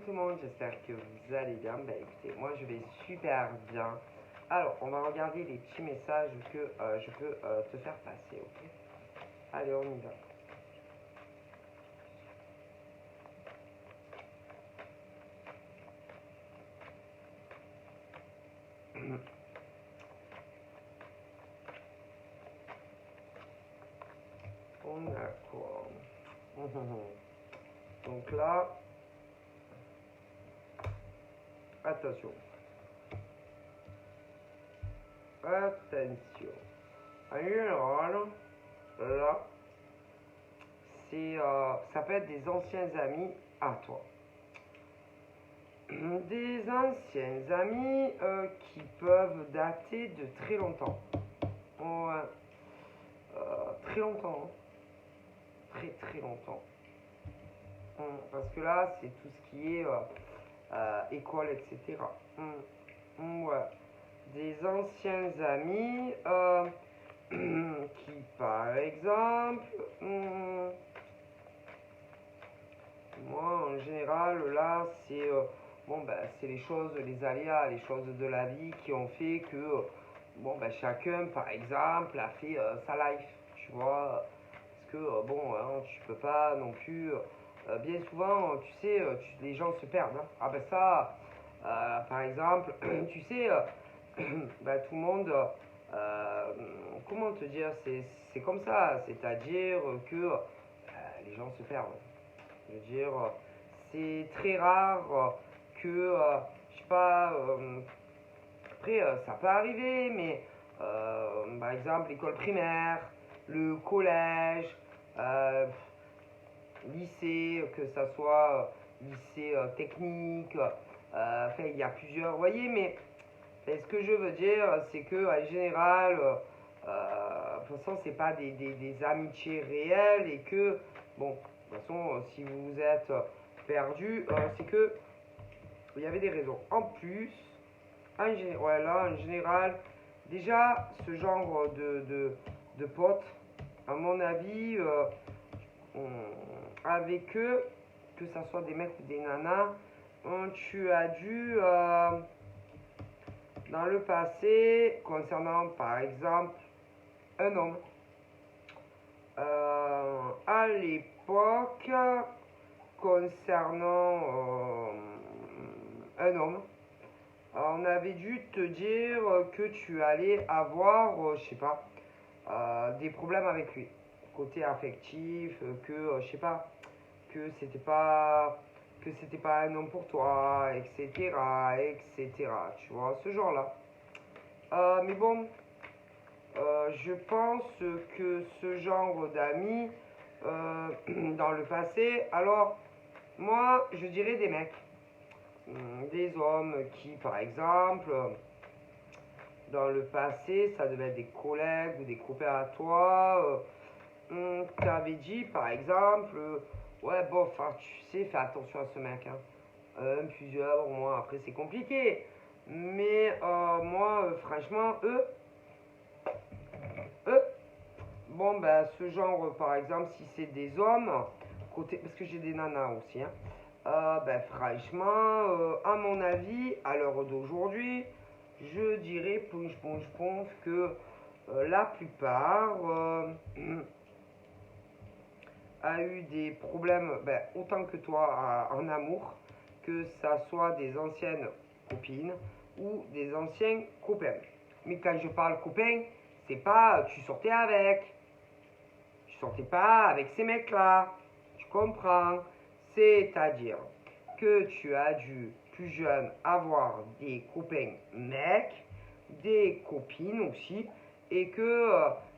tout le monde, j'espère que vous allez bien. Bah écoutez, moi je vais super bien. Alors, on va regarder les petits messages que je peux te faire passer, ok? Allez, on y va. On a quoi? Donc là, attention. Attention. En général, là, ça peut être des anciens amis à toi. Des anciens amis qui peuvent dater de très longtemps. Ouais, très longtemps. Hein. Très très longtemps. Parce que là, c'est tout ce qui est école, etc. Ouais. Des anciens amis qui, par exemple, moi, en général, là, c'est bon, ben, c'est les choses, les aléas, les choses de la vie qui ont fait que, bon, ben, chacun, par exemple, a fait sa life, tu vois. Parce que, bon, hein, tu peux pas non plus. Bien souvent, tu sais, les gens se perdent. Hein. Ah, ben, ça, par exemple, tu sais, ben, tout le monde. Comment te dire, c'est comme ça, c'est-à-dire que les gens se perdent. Je veux dire, c'est très rare que, je sais pas, après ça peut arriver, mais par exemple l'école primaire, le collège, lycée, que ça soit lycée technique, enfin il y a plusieurs, vous voyez, mais ce que je veux dire, c'est que en général, de toute façon, c'est pas des amitiés réelles et que, bon, de toute façon, si vous vous êtes perdu, c'est que il y avait des raisons. En plus, ouais, là, en général, déjà, ce genre de potes, à mon avis, avec eux, que ça soit des mecs ou des nanas, tu as dû dans le passé, concernant par exemple un homme, à l'époque, concernant un homme, on avait dû te dire que tu allais avoir, je sais pas, des problèmes avec lui, côté affectif, que je sais pas, que c'était pas un homme pour toi, etc., etc. Tu vois, ce genre-là. Mais bon, je pense que ce genre d'amis, dans le passé, alors, moi, je dirais des mecs, des hommes qui, par exemple, dans le passé, ça devait être des collègues ou des copains à toi, t'avais dit, par exemple, ouais, bon, enfin, tu sais, fais attention à ce mec, hein. Plusieurs mois après, c'est compliqué. Mais moi, franchement, eux, bon, ben, ce genre, par exemple, si c'est des hommes, côté, parce que j'ai des nanas aussi, hein, ben, franchement, à mon avis, à l'heure d'aujourd'hui, je dirais, je pense que la plupart a eu des problèmes, ben, autant que toi, en amour, que ça soit des anciennes copines ou des anciens copains. Mais quand je parle copain, c'est pas tu sortais avec, tu sortais pas avec ces mecs-là, tu comprends? C'est-à-dire que tu as dû, plus jeune, avoir des copains mecs, des copines aussi, et que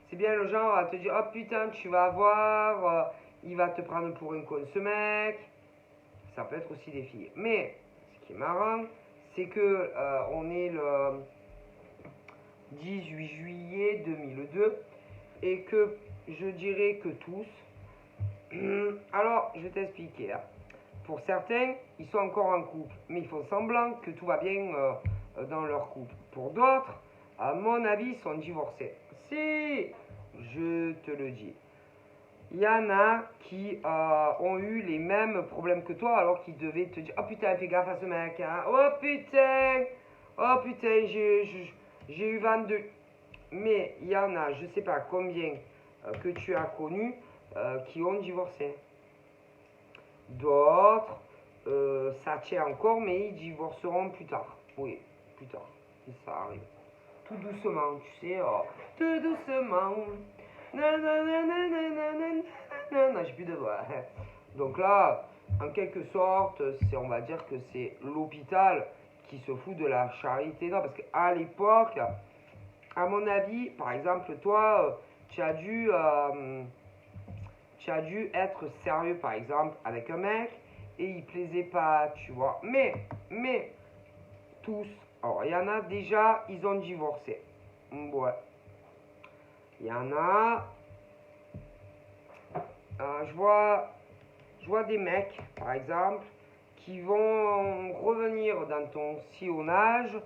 c'est bien le genre à te dire oh putain, tu vas voir, il va te prendre pour une conne ce mec. Ça peut être aussi des filles. Mais ce qui est marrant, c'est que on est le 18 juillet 2002 et que je dirais que tous. Alors, je vais t'expliquer. Hein. Pour certains, ils sont encore en couple, mais ils font semblant que tout va bien dans leur couple. Pour d'autres, à mon avis, ils sont divorcés. Si, je te le dis. il y en a qui ont eu les mêmes problèmes que toi alors qu'ils devaient te dire: oh putain, fais gaffe à ce mec, hein. Oh putain, j'ai eu 22. Mais il y en a, je sais pas combien que tu as connus qui ont divorcé. D'autres, ça tient encore, mais ils divorceront plus tard. Oui, plus tard. Et ça arrive. Tout doucement, tu sais. Tout doucement. Non, j'ai plus de voix. Donc là, en quelque sorte, on va dire que c'est l'hôpital qui se fout de la charité. Non, parce qu'à l'époque, à mon avis, par exemple, toi, tu as dû être sérieux, par exemple, avec un mec et il plaisait pas, tu vois. Mais, tous, alors, il y en a déjà, ils ont divorcé. Ouais. Il y en a, je vois des mecs, par exemple, qui vont revenir dans ton sillonnage.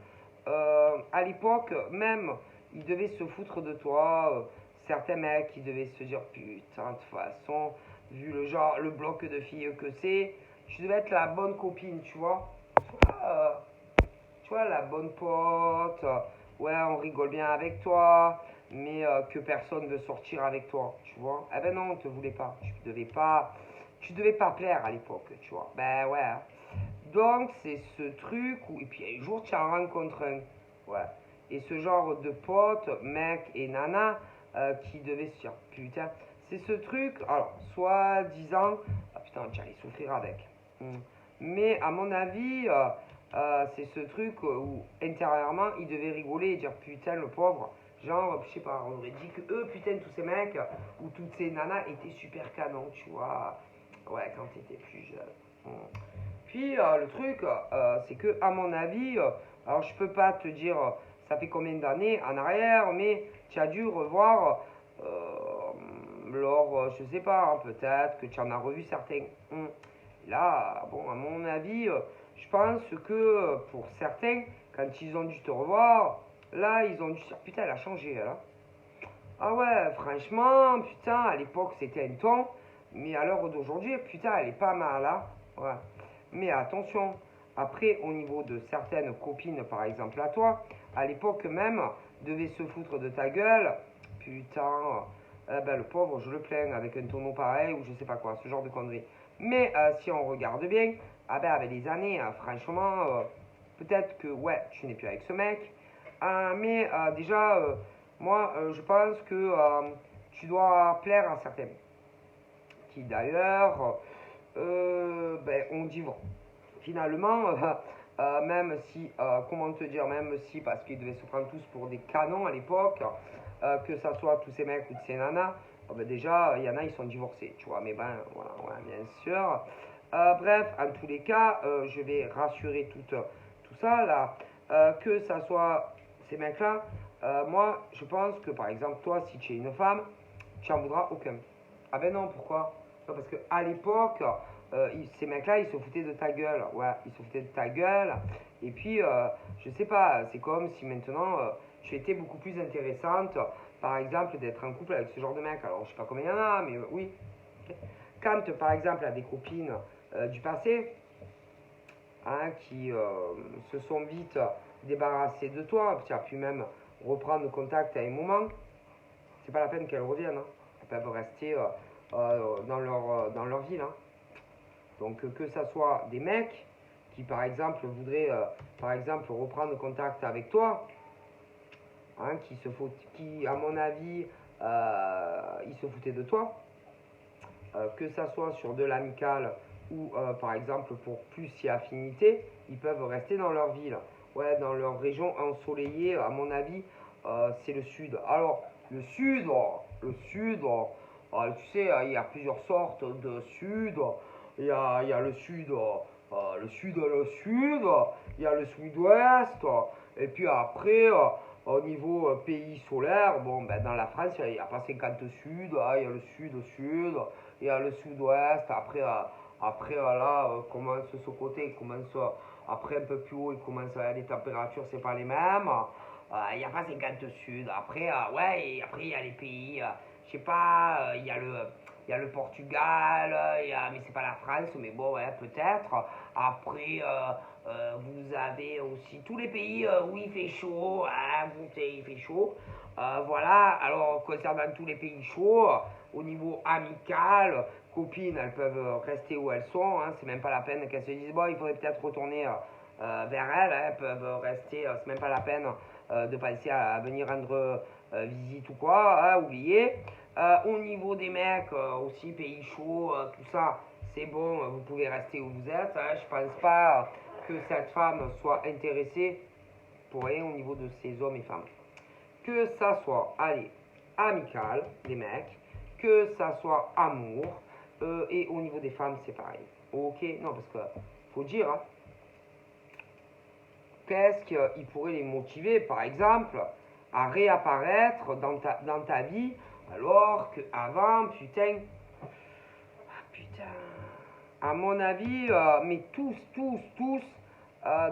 À l'époque, même, ils devaient se foutre de toi. Certains mecs, ils devaient se dire: putain, de toute façon, vu le genre, le bloc de filles que c'est, tu devais être la bonne copine, tu vois. Euh, Tu vois, la bonne pote. Ouais, on rigole bien avec toi, mais que personne veut sortir avec toi, tu vois. Eh ben non, on te voulait pas. Tu devais pas plaire à l'époque, tu vois. Ben ouais, hein. Donc, c'est ce truc où, et puis un jour, tu en rencontres un. Ouais. Et ce genre de pote, mec et nana, qui devait se dire: putain, c'est ce truc, alors, soi-disant, ah putain, tu allais souffrir avec. Mais à mon avis, c'est ce truc où intérieurement, ils devaient rigoler et dire: putain, le pauvre. Genre, je sais pas, on aurait dit que eux, putain, tous ces mecs ou toutes ces nanas étaient super canons, tu vois. Ouais, quand t'étais plus jeune. Puis le truc, c'est que à mon avis, alors je peux pas te dire ça fait combien d'années en arrière, mais tu as dû revoir lors, je sais pas, hein, peut-être que tu en as revu certains. Là, bon, à mon avis, je pense que pour certains, quand ils ont dû te revoir, là, ils ont dû se dire: putain, elle a changé, elle, hein. Ah ouais, franchement, putain, à l'époque, c'était un ton, mais à l'heure d'aujourd'hui, putain, elle est pas mal, là. Ouais. Mais attention, après, au niveau de certaines copines, par exemple à toi, à l'époque même, devait se foutre de ta gueule. Putain, ben, le pauvre, je le plains avec un tonneau pareil ou je sais pas quoi, ce genre de conneries. Mais si on regarde bien, ah ben, avec les années, franchement, peut-être que ouais, tu n'es plus avec ce mec. Mais déjà, moi, je pense que tu dois plaire à certaines. Qui d'ailleurs, ben, on divorce finalement, même si, comment te dire, même si, parce qu'ils devaient se prendre tous pour des canons à l'époque, que ça soit tous ces mecs ou tous ces nanas, ben déjà, il y en a, ils sont divorcés, tu vois, mais ben, voilà, ouais, bien sûr. Bref, en tous les cas, je vais rassurer tout ça, là, que ça soit ces mecs-là, moi, je pense que, par exemple, toi, si tu es une femme, tu en voudras aucun. Ah ben non, pourquoi? Non, parce qu'à l'époque, ces mecs-là, ils se foutaient de ta gueule. Ouais, ils se foutaient de ta gueule. Et puis, je sais pas, c'est comme si maintenant, tu étais beaucoup plus intéressante, par exemple, d'être en couple avec ce genre de mec. Alors, je sais pas combien il y en a, mais oui. Quand, par exemple, à des copines du passé, hein, qui se sont vite débarrassées de toi, tu as pu même reprendre contact à un moment, c'est pas la peine qu'elles reviennent, hein. Elles peuvent rester dans leur ville, hein. Donc que ça soit des mecs qui par exemple voudraient par exemple reprendre contact avec toi, hein, qui à mon avis ils se foutaient de toi, que ça soit sur de l'amical ou par exemple pour plus si affinité, ils peuvent rester dans leur ville. Ouais, dans leur région ensoleillée, à mon avis, c'est le sud. Alors, le sud, tu sais, il y a plusieurs sortes de sud. Il y a le sud, le sud, il y a le sud-ouest, et puis après, au niveau pays solaire, bon, ben, dans la France, il n'y a pas 50 sud, hein, il y a le sud-sud, il y a le sud-ouest, après là, commence ce côté, commence, après un peu plus haut, il commence à les températures, c'est pas les mêmes. Il n'y a pas 50 sud. Après, ouais, et après, il y a les pays, je sais pas, il y a il y a le Portugal, mais c'est pas la France, mais bon, ouais, peut-être. Après, vous avez aussi tous les pays où il fait chaud, hein, il fait chaud. Voilà, alors concernant tous les pays chauds, au niveau amical, copines, elles peuvent rester où elles sont, hein, c'est même pas la peine qu'elles se disent, bon, il faudrait peut-être retourner vers elles, hein, elles peuvent rester, c'est même pas la peine de penser à venir rendre visite ou quoi, hein, oubliez. Au niveau des mecs, aussi pays chauds, tout ça, c'est bon, vous pouvez rester où vous êtes, hein, je pense pas que cette femme soit intéressée pour rien au niveau de ces hommes et femmes. Que ça soit, allez, amical, les mecs, que ça soit amour, et au niveau des femmes, c'est pareil. Ok, non, parce que, faut dire, hein, qu'est-ce qui pourrait les motiver, par exemple, à réapparaître dans ta vie, alors qu'avant, putain, à mon avis, mais tous,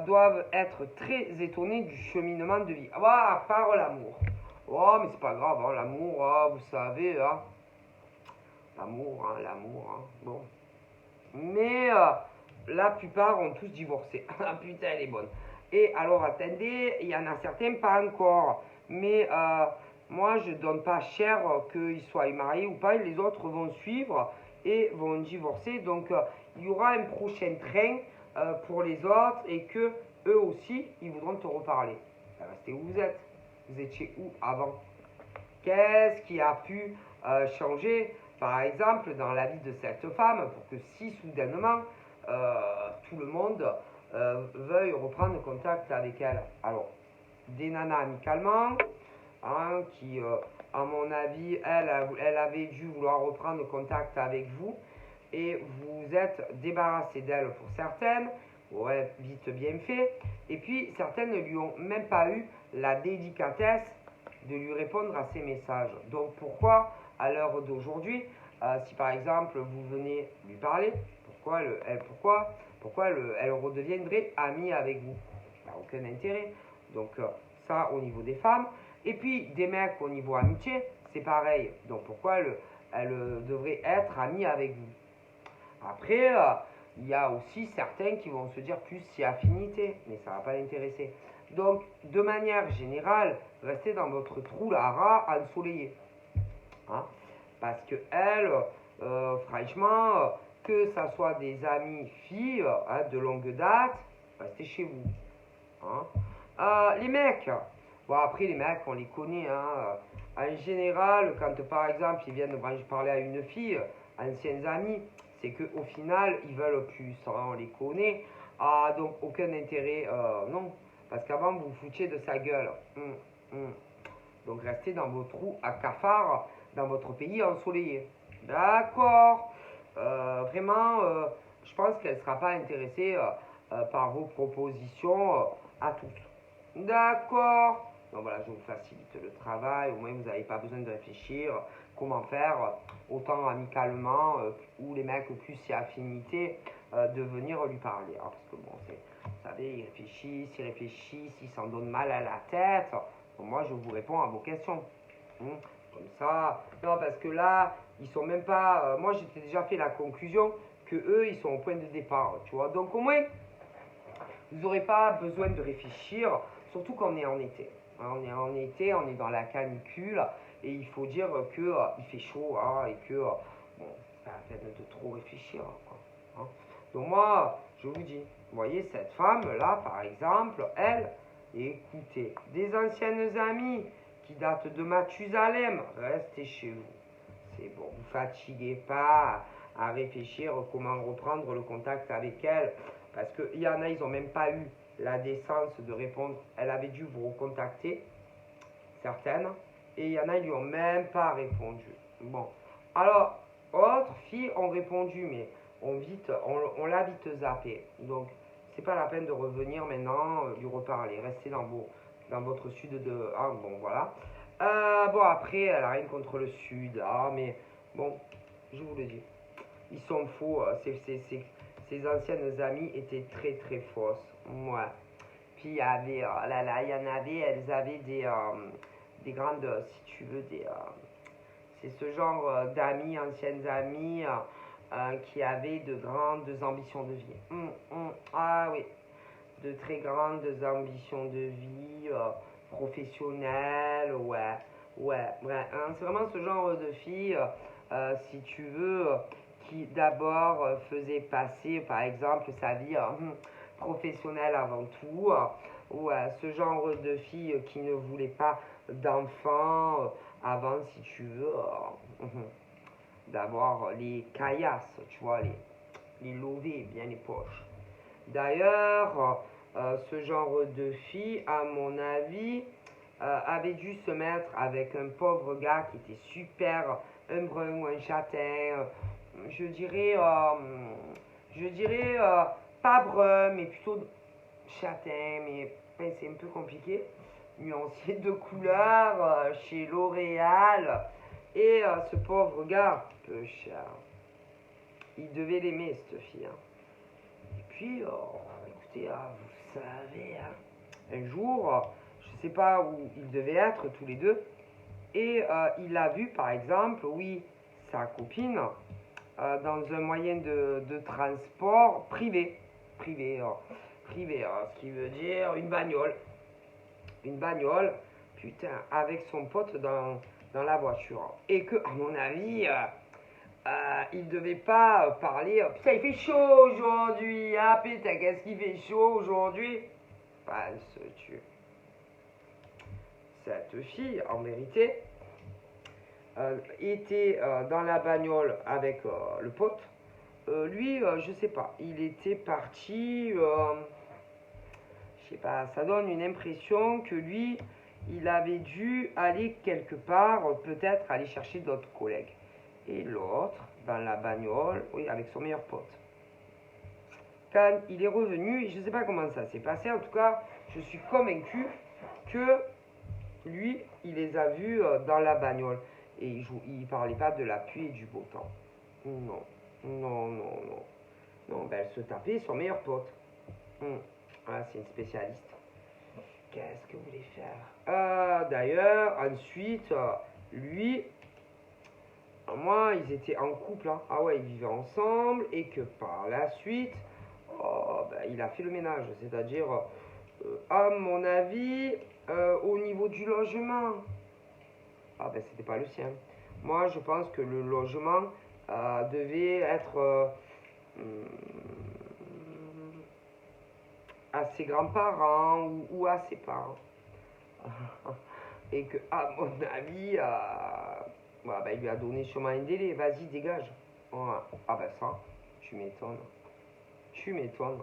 doivent être très étonnés du cheminement de vie. Ah, à part l'amour. Oh, mais c'est pas grave, hein, l'amour, vous savez, hein. L'amour, bon. Mais la plupart ont tous divorcé. Ah putain, elle est bonne. Et alors, attendez, il y en a certains pas encore. Mais moi, je donne pas cher qu'ils soient mariés ou pas. Les autres vont suivre et vont divorcer. Donc, il y aura un prochain train pour les autres et que eux aussi, ils voudront te reparler. Restez où vous êtes. Vous étiez où avant? Qu'est-ce qui a pu changer, par exemple, dans la vie de cette femme pour que si soudainement tout le monde veuille reprendre contact avec elle? Alors, des nanas amicalement, hein, qui, à mon avis, elle avait dû vouloir reprendre contact avec vous et vous êtes débarrassé d'elle pour certaines, ouais, vite bien fait, et puis certaines ne lui ont même pas eu la délicatesse de lui répondre à ses messages. Donc pourquoi, à l'heure d'aujourd'hui, si par exemple vous venez lui parler, pourquoi elle redeviendrait amie avec vous? Il n'y a aucun intérêt. Donc ça au niveau des femmes. Et puis des mecs au niveau amitié, c'est pareil. Donc pourquoi elle devrait être amie avec vous? Après, il y a aussi certains qui vont se dire plus si affinité, mais ça ne va pas l'intéresser. Donc, de manière générale, restez dans votre trou la rat ensoleillé. Hein? Parce que elle, franchement, que ça soit des amis filles hein, de longue date, restez chez vous. Hein? Les mecs, bon après les mecs on les connaît. Hein, en général, quand par exemple ils viennent parler à une fille, anciennes amies, c'est qu'au final ils veulent plus. Hein, on les connaît. Ah donc aucun intérêt, non. Parce qu'avant vous vous foutiez de sa gueule. Donc restez dans vos trous à cafards dans votre pays ensoleillé. D'accord. Vraiment, je pense qu'elle ne sera pas intéressée par vos propositions à tous. D'accord. Donc voilà, je vous facilite le travail. Au moins, vous n'avez pas besoin de réfléchir comment faire, autant amicalement ou les mecs plus si affinité, de venir lui parler. Alors, parce que bon, vous savez, ils réfléchissent, ils s'en donnent mal à la tête. Donc, moi, je vous réponds à vos questions. Comme ça. Non, parce que là, ils sont même pas. Moi, j'ai déjà fait la conclusion que eux, ils sont au point de départ. Tu vois. Donc, au moins, vous n'aurez pas besoin de réfléchir, surtout quand on est en été. Hein, on est en été, on est dans la canicule, et il faut dire que il fait chaud, hein, et que bon, c'est pas la peine de trop réfléchir. Quoi, hein. Donc moi, je vous dis, vous voyez cette femme là, par exemple, elle, écoutez, des anciennes amies qui datent de Mathusalem, restez chez vous. C'est bon, vous fatiguez pas à réfléchir comment reprendre le contact avec elle. Parce qu'il y en a, ils n'ont même pas eu la décence de répondre. Elle avait dû vous recontacter, certaines. Et il y en a, ils lui ont même pas répondu. Bon. Alors, autres filles ont répondu, mais on l'a vite zappé. Donc, c'est pas la peine de revenir maintenant, lui reparler. Restez dans votre sud de... Ah, bon, voilà. Bon, après, elle a rien contre le sud. Ah, mais bon, je vous le dis. Ils sont faux. Ces anciennes amies étaient très très fausses. Ouais. Puis il y avait, oh là là, il y en avait, elles avaient des grandes, si tu veux, C'est ce genre d'amis, anciennes amies, qui avaient de grandes ambitions de vie. Ah oui, de très grandes ambitions de vie, professionnelles, ouais. Ouais, ouais, hein, c'est vraiment ce genre de fille, si tu veux, qui d'abord faisait passer, par exemple, sa vie professionnelle avant tout, ou ce genre de fille qui ne voulait pas d'enfant avant, si tu veux, d'avoir les caillasses, tu vois, les lovés, bien les poches. D'ailleurs, ce genre de fille, à mon avis, avait dû se mettre avec un pauvre gars qui était super, un brun ou un châtain, je dirais, pas brun, mais plutôt châtain, mais ben, c'est un peu compliqué. Nuancier de couleur chez L'Oréal. Et ce pauvre gars, peu cher, il devait l'aimer, cette fille. Hein. Et puis, écoutez, vous savez, hein, un jour, je ne sais pas où ils devaient être tous les deux, et il a vu, par exemple, oui, sa copine, dans un moyen de transport privé. Privé, ce qui veut dire une bagnole. Une bagnole, putain, avec son pote dans la voiture. Et que, à mon avis, il devait pas parler. Putain, il fait chaud aujourd'hui. Ah putain, qu'est-ce qu'il fait chaud aujourd'hui? Penses-tu? Cette fille, en vérité, était dans la bagnole avec le pote. Lui, je sais pas, il était parti. Je sais pas, ça donne une impression que lui, il avait dû aller quelque part, peut-être aller chercher d'autres collègues. Et l'autre, dans la bagnole, oui, avec son meilleur pote. Quand il est revenu, je ne sais pas comment ça s'est passé, en tout cas, je suis convaincu que lui, il les a vus dans la bagnole. Et il ne parlait pas de la pluie et du beau temps. Non, non, non, non. Non, ben elle se tapait son meilleur pote. Ah, c'est une spécialiste. Qu'est-ce que vous voulez faire? D'ailleurs, ensuite, lui, moi, ils étaient en couple. Hein. Ah ouais, ils vivaient ensemble. Et que par la suite, ben, il a fait le ménage. C'est-à-dire, à mon avis, au niveau du logement, ah ben, c'était pas le sien. Moi, je pense que le logement devait être à ses grands-parents ou à ses parents. Et que, à mon avis, bah, il lui a donné sûrement un délai. Vas-y, dégage. Ouais. Ah ben ça, tu m'étonnes. Tu m'étonnes.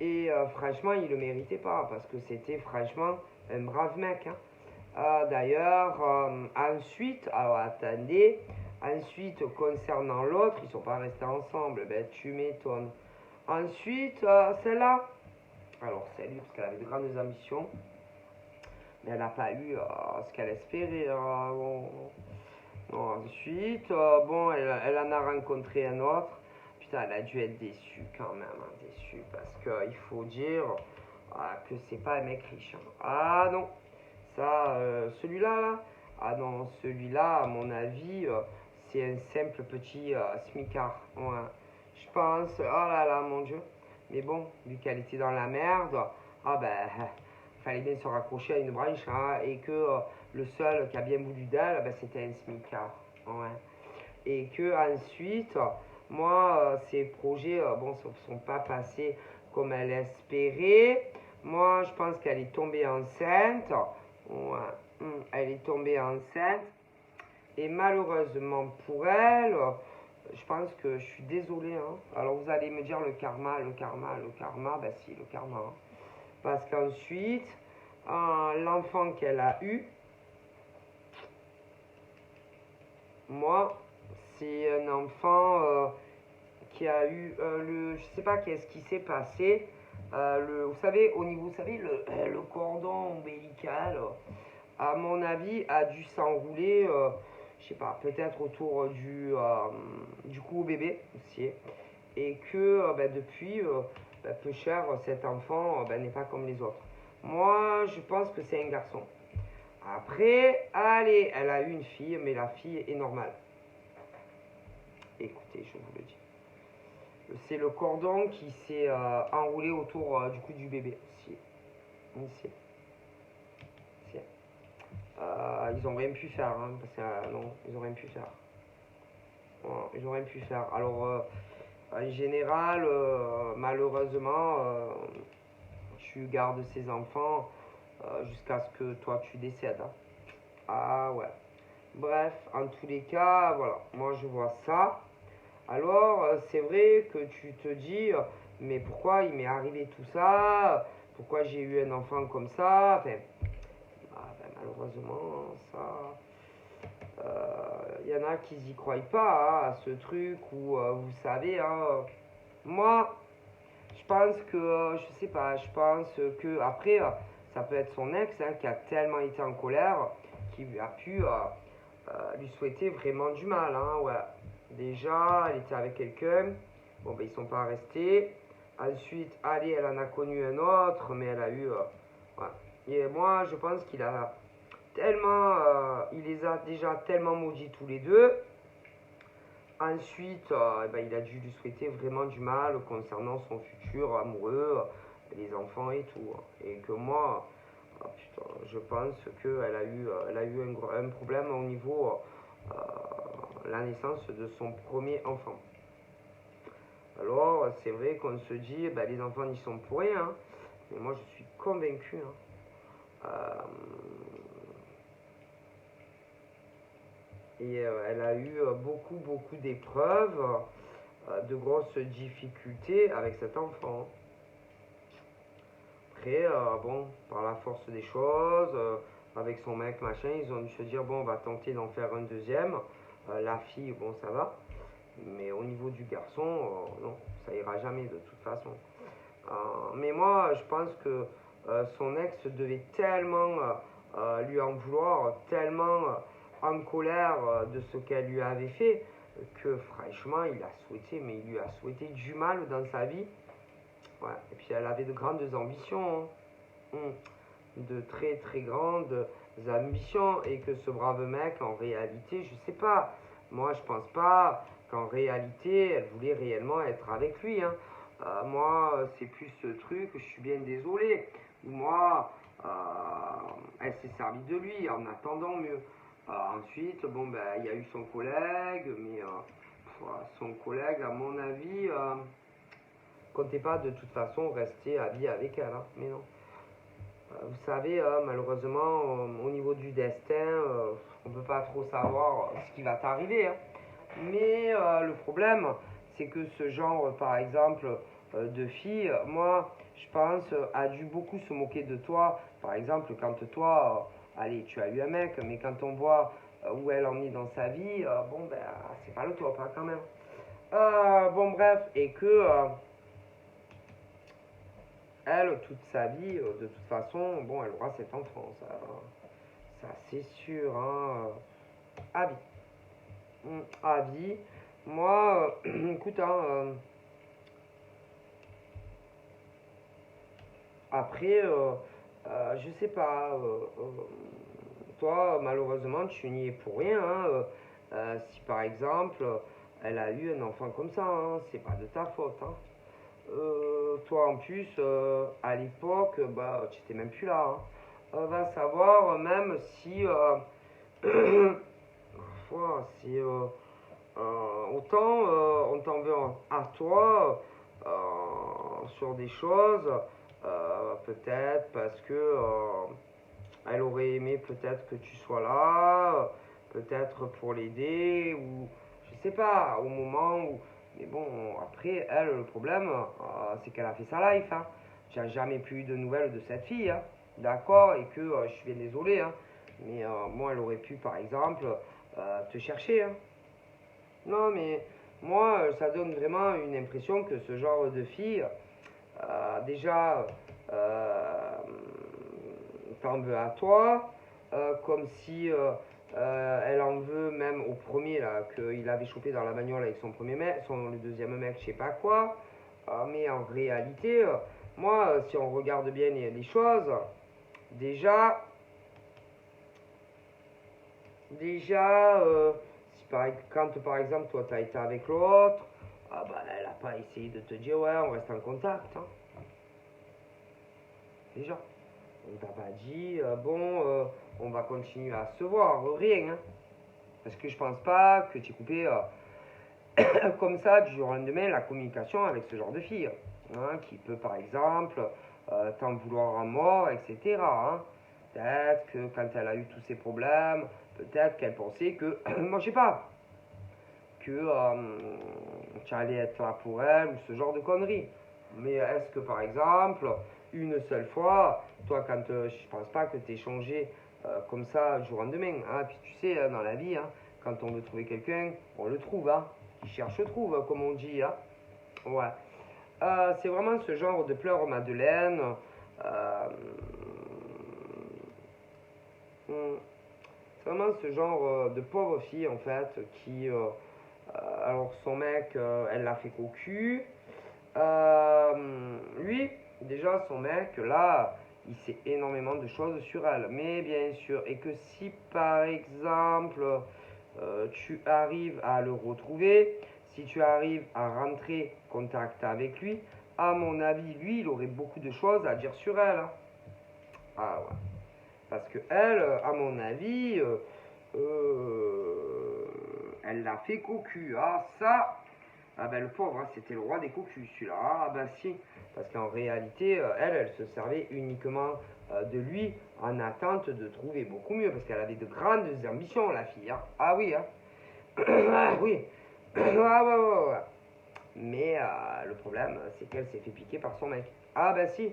Et franchement, il le méritait pas parce que c'était franchement un brave mec. Hein. D'ailleurs, ensuite, alors attendez, ensuite concernant l'autre, ils sont pas restés ensemble. Ben tu m'étonnes. Ensuite, celle-là, alors celle-là parce qu'elle avait de grandes ambitions, mais elle n'a pas eu ce qu'elle espérait. Bon. Ensuite, bon, elle en a rencontré un autre. Putain, elle a dû être déçue quand même, hein, déçue, parce qu'il faut dire que c'est pas un mec riche. Hein. Ah non, ça, celui-là, là, ah non, celui-là, à mon avis, c'est un simple petit smicard. Ouais. Je pense, oh là là, mon Dieu. Mais bon, vu qu'elle était dans la merde, ah ben, fallait bien se raccrocher à une branche, hein, et que le seul qui a bien voulu d'elle, ben, c'était un smicard. Ouais. Et que ensuite, moi, ces projets, bon, ne sont pas passés comme elle espérait. Moi, je pense qu'elle est tombée enceinte. Ouais. Elle est tombée enceinte. Et malheureusement pour elle, je pense que je suis désolée. Hein. Alors vous allez me dire le karma, ben si, le karma. Hein. Parce qu'ensuite, l'enfant qu'elle a eu, moi, c'est un enfant qui a eu je sais pas qu'est-ce qui s'est passé. Vous savez, au niveau, vous savez, le cordon ombilical, à mon avis, a dû s'enrouler, je sais pas, peut-être autour du cou au bébé aussi. Et que ben, depuis, peu cher, cet enfant ben, n'est pas comme les autres. Moi, je pense que c'est un garçon. Après, allez, elle a eu une fille, mais la fille est normale. Écoutez, je vous le dis. C'est le cordon qui s'est enroulé autour du cou du bébé. Si. Ici. Si. Ils ont rien pu faire, hein, parce que non, ils ont rien pu faire. Bon, ils ont rien pu faire. Alors, en général, malheureusement, tu gardes ces enfants jusqu'à ce que toi tu décèdes. Hein. Ah ouais. Bref, en tous les cas, voilà, moi je vois ça. Alors, c'est vrai que tu te dis, mais pourquoi il m'est arrivé tout ça? Pourquoi j'ai eu un enfant comme ça? Enfin, malheureusement, ça. Il y en a qui n'y croient pas hein, à ce truc où, vous savez, hein, moi, je pense que, je sais pas, je pense que après, ça peut être son ex hein, qui a tellement été en colère qu'il a pu lui souhaiter vraiment du mal. Hein, ouais. Déjà, elle était avec quelqu'un. Bon, ben, ils sont pas restés. Ensuite, allez, elle en a connu un autre, mais elle a eu. Ouais. Et moi, je pense qu'il a tellement. Il les a déjà tellement maudits tous les deux. Ensuite, ben, il a dû lui souhaiter vraiment du mal concernant son futur amoureux, les enfants et tout. Et que moi, putain, je pense qu'elle a eu un problème au niveau la naissance de son premier enfant. Alors, c'est vrai qu'on se dit, ben, les enfants n'y sont pour rien. Hein. Mais moi, je suis convaincu. Hein. Et elle a eu beaucoup d'épreuves, de grosses difficultés avec cet enfant. Après, bon, par la force des choses, avec son mec, machin, ils ont dû se dire, bon, on va tenter d'en faire un deuxième. La fille, bon, ça va. Mais au niveau du garçon, non, ça ira jamais de toute façon. Mais moi, je pense que son ex devait tellement lui en vouloir, tellement en colère de ce qu'elle lui avait fait, que franchement, il a souhaité, mais il lui a souhaité du mal dans sa vie. Ouais. Et puis elle avait de grandes ambitions, hein. De très grandes ambitions, et que ce brave mec, en réalité, je sais pas. Moi, je pense pas qu'en réalité, elle voulait réellement être avec lui. Hein. Moi, c'est plus ce truc, je suis bien désolé. Moi, elle s'est servie de lui en attendant mieux. Ensuite, bon, ben, il y a eu son collègue, mais son collègue, à mon avis, comptez pas de toute façon rester à vie avec elle. Hein. Mais non. Vous savez, malheureusement, au niveau du destin, on ne peut pas trop savoir ce qui va t'arriver. Hein. Mais le problème, c'est que ce genre, par exemple, de fille, moi, je pense, a dû beaucoup se moquer de toi. Par exemple, quand toi, allez, tu as eu un mec, mais quand on voit où elle en est dans sa vie, bon, ben, c'est pas le top, hein, quand même. Bon, bref, et que elle, toute sa vie, de toute façon, bon, elle aura cet enfant, ça c'est sûr, hein, à vie. À vie. Moi, écoute, hein, après, je sais pas, toi, malheureusement, tu n'y es pour rien. Hein, si par exemple, elle a eu un enfant comme ça, hein, c'est pas de ta faute. Hein. Toi en plus, à l'époque, bah, tu étais même plus là. Hein. Va savoir même si, si autant on t'en veut à toi sur des choses, peut-être parce que elle aurait aimé peut-être que tu sois là, peut-être pour l'aider, ou je sais pas, au moment où. Mais bon, après, elle, le problème, c'est qu'elle a fait sa life. Hein. J'ai jamais plus eu de nouvelles de cette fille. Hein. D'accord, et que je suis bien désolé. Hein. Mais moi, elle aurait pu, par exemple, te chercher. Hein. Non, mais moi, ça donne vraiment une impression que ce genre de fille, déjà, t'en veux à toi, comme si elle en veut même au premier là qu'il avait chopé dans la bagnole avec son premier mec, le deuxième mec, je sais pas quoi. Mais en réalité, moi, si on regarde bien les choses, déjà, déjà, si quand par exemple, toi, tu as été avec l'autre, ah bah, elle a pas essayé de te dire, ouais, on reste en contact, hein. Déjà. On t'a pas dit, bon, on va continuer à se voir, rien, hein. Parce que je pense pas que tu aies coupé comme ça du jour au lendemain la communication avec ce genre de fille, hein, qui peut par exemple t'en vouloir à mort, etc., hein. Peut-être que quand elle a eu tous ces problèmes, peut-être qu'elle pensait que, moi je sais pas, que tu allais être là pour elle ou ce genre de conneries. Mais est-ce que par exemple, une seule fois, toi quand je pense pas que tu aies changé comme ça du jour au lendemain, hein. Puis tu sais, dans la vie, hein, quand on veut trouver quelqu'un, on le trouve, hein. Qui cherche trouve, comme on dit, hein. Ouais. C'est vraiment ce genre de pleurs Madeleine. Euh, hmm, c'est vraiment ce genre de pauvre fille en fait qui alors son mec elle l'a fait cocu. Lui déjà son mec là il sait énormément de choses sur elle, mais bien sûr, et que si par exemple tu arrives à le retrouver, si tu arrives à rentrer en contact avec lui, à mon avis lui il aurait beaucoup de choses à dire sur elle, hein. Ah ouais. Parce que elle, à mon avis, elle l'a fait cocu. Ah ça, ah ben le pauvre, hein, c'était le roi des cocus celui-là. Ah ben si, parce qu'en réalité, elle se servait uniquement de lui en attente de trouver beaucoup mieux, parce qu'elle avait de grandes ambitions, la fille, hein. Ah oui, hein. Ah oui. Ah ouais, ouais, ouais. Mais le problème, c'est qu'elle s'est fait piquer par son mec. Ah bah si.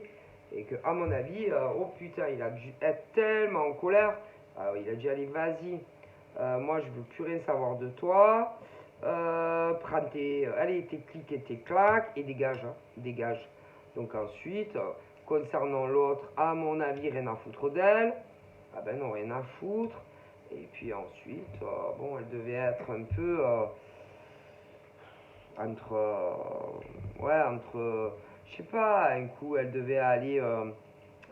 Et que, à mon avis, oh putain, il a dû être tellement en colère. Il a dû aller, vas-y. Moi, je veux plus rien savoir de toi. Prends allez, tes clics et tes claques et dégage, hein, dégage. Donc ensuite, concernant l'autre, à mon avis, rien à foutre d'elle. Ah ben non, rien à foutre. Et puis ensuite, bon, elle devait être un peu entre ouais entre je sais pas, un coup elle devait aller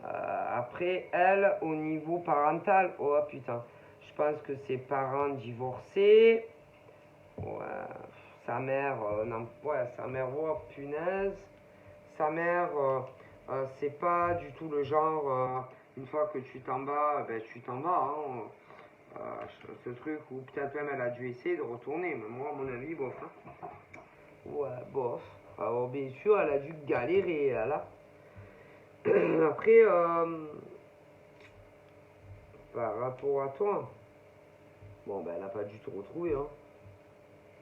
après elle au niveau parental, oh putain, je pense que ses parents divorcés, ouais, sa mère non, ouais, sa mère, oh punaise, sa mère c'est pas du tout le genre une fois que tu t'en vas, ben tu t'en vas, hein. Ce truc où peut-être même elle a dû essayer de retourner, mais moi à mon avis, bof, hein. Ouais, bof. Alors, bien sûr, elle a dû galérer, là. Après, par rapport à toi, bon, ben, elle n'a pas du tout retrouvé, hein.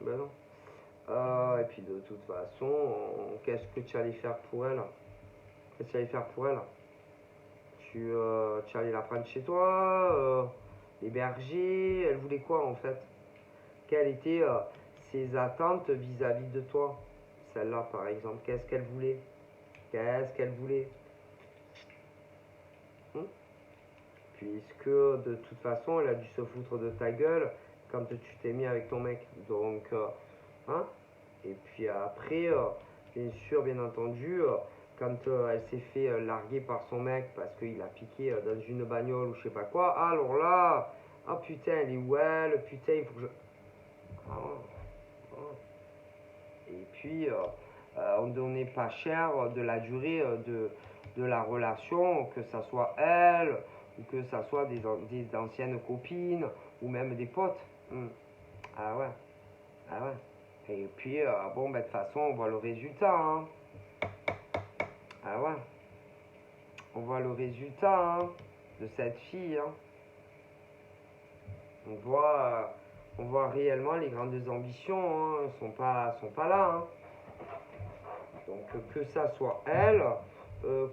Ben non. Et puis, de toute façon, qu'est-ce que tu allais faire pour elle? Qu'est-ce que tu allais faire pour elle? Tu allais la prendre chez toi, l'héberger. Elle voulait quoi, en fait? Quelles étaient ses attentes vis-à-vis de toi? Celle-là, par exemple, qu'est-ce qu'elle voulait? Qu'est-ce qu'elle voulait? Hmm. Puisque de toute façon, elle a dû se foutre de ta gueule quand tu t'es mis avec ton mec. Donc, hein? Et puis après, bien sûr, bien entendu, quand elle s'est fait larguer par son mec parce qu'il a piqué dans une bagnole ou je sais pas quoi, alors là, ah putain, elle est où elle? Putain, il faut que je. Ah, ah. Et puis, on donnait pas cher de la durée de la relation, que ça soit elle, ou que ça soit des anciennes copines, ou même des potes. Hmm. Ah ouais, ah ouais. Et puis, bon, ben, de toute façon, on voit le résultat, hein. Ah ouais, on voit le résultat, hein, de cette fille, hein. On voit réellement les grandes ambitions, hein, sont pas là, hein. Donc que ça soit elle,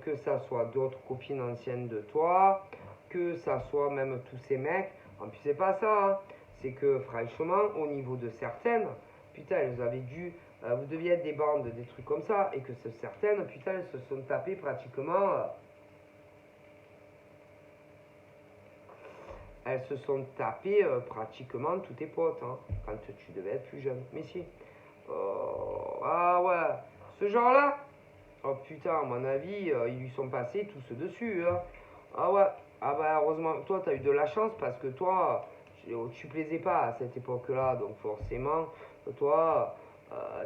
que ça soit d'autres copines anciennes de toi, que ça soit même tous ces mecs. En plus c'est pas ça, hein. C'est que franchement au niveau de certaines, putain elles avaient dû, vous deviez être des bandes, des trucs comme ça, et que certaines, putain elles se sont tapées pratiquement, elles se sont tapées pratiquement tous tes potes, hein, quand tu devais être plus jeune. Mais si. Ah ouais, ce genre-là, oh putain, à mon avis, ils lui sont passés tous dessus, hein. Ah ouais, ah bah heureusement, toi t'as eu de la chance parce que toi, tu plaisais pas à cette époque-là, donc forcément, toi,